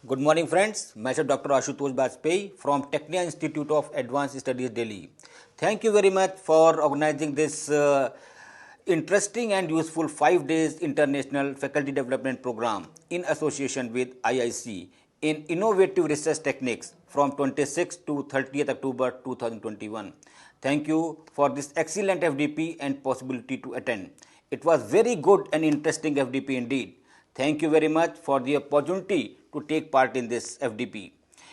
Good morning, friends. Myself Dr. Ashutosh Bajpayee from Technia Institute of Advanced Studies, Delhi. Thank you very much for organizing this interesting and useful 5 days international faculty development program in association with IIC in innovative research techniques from 26th to 30th October 2021. Thank you for this excellent FDP and possibility to attend. It was very good and interesting FDP indeed. Thank you very much for the opportunity to take part in this FDP.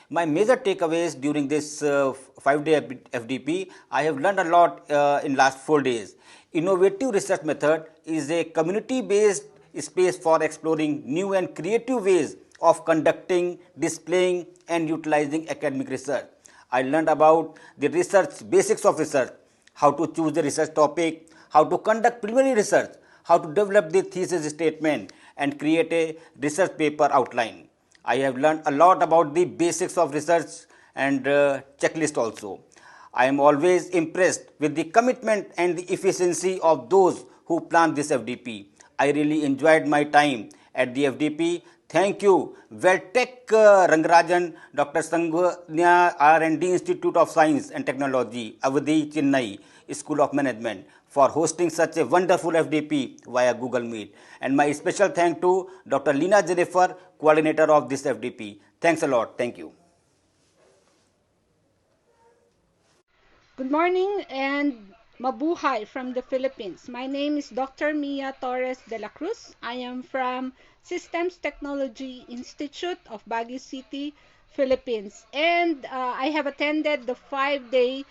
My major takeaways during this 5-day FDP, I have learned a lot in last 4 days. Innovative research method is a community-based space for exploring new and creative ways of conducting, displaying and utilizing academic research. I learned about the research, basics of research, how to choose the research topic, how to conduct preliminary research, how to develop the thesis statement and create a research paper outline. I have learned a lot about the basics of research and checklist also. I am always impressed with the commitment and the efficiency of those who plan this FDP. I really enjoyed my time at the FDP. Thank you, Veltech Rangarajan, Dr. Sanganya R&D Institute of Science and Technology, Avadi, Chennai, School of Management, for hosting such a wonderful FDP via Google Meet. And my special thanks to Dr. Lina Jennifer, coordinator of this FDP. Thanks a lot. Thank you. Good morning and mabuhay from the Philippines. My name is Dr. Mia Torres de la Cruz. I am from Systems Technology Institute of Baguio City, Philippines. And I have attended the 5-day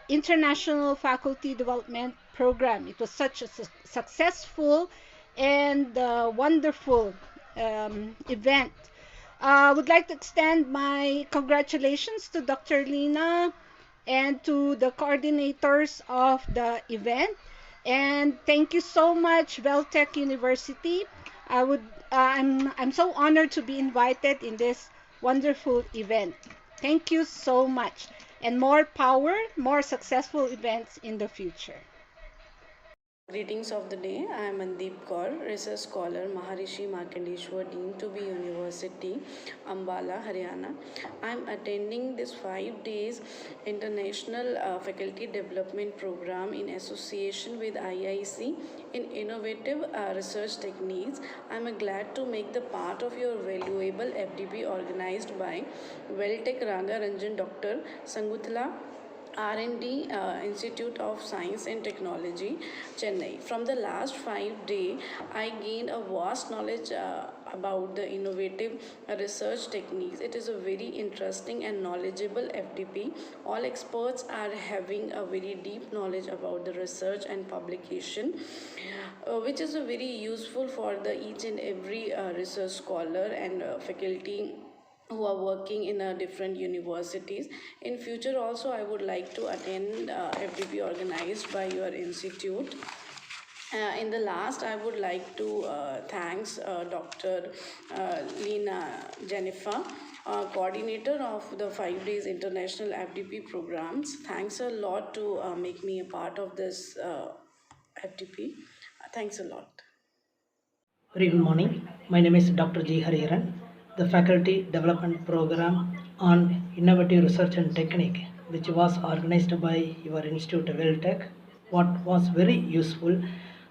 International Faculty Development Program. It was such a successful and wonderful event. I would like to extend my congratulations to Dr. Lina and to the coordinators of the event. And thank you so much, Veltech University. I'm so honored to be invited in this wonderful event. Thank you so much. And more power, more successful events in the future. Greetings of the day. I am Mandeep Kaur, research scholar, Maharishi Markandeshwar, Dean to be University, Ambala, Haryana. I am attending this 5 days international faculty development program in association with IIC in innovative research techniques. I am glad to make the part of your valuable FDP organized by Veltech Rangarajan Dr. Sangutla R&D Institute of Science and Technology, Chennai. From the last 5 days, I gained a vast knowledge about the innovative research techniques. It is a very interesting and knowledgeable FDP. All experts are having a very deep knowledge about the research and publication, which is a very useful for the each and every research scholar and faculty who are working in different universities. In future also I would like to attend FDP organized by your institute. In the last, I would like to thanks Dr. Lina Jennifer, coordinator of the 5 days international FDP programs. Thanks a lot to make me a part of this FDP. Thanks a lot. Very good morning. My name is Dr. G. Hariharan, the Faculty Development Program on Innovative Research and Technique, which was organized by your institute, Veltech. What was very useful,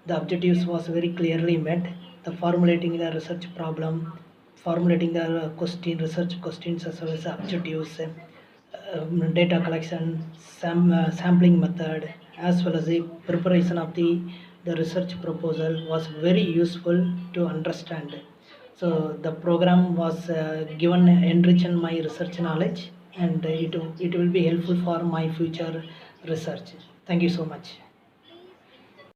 the objectives was very clearly met. The formulating the research problem, formulating the research questions as well as objectives, data collection, sampling method, as well as the preparation of the research proposal was very useful to understand. So the program was given enrich in my research knowledge, and it will be helpful for my future research. Thank you so much.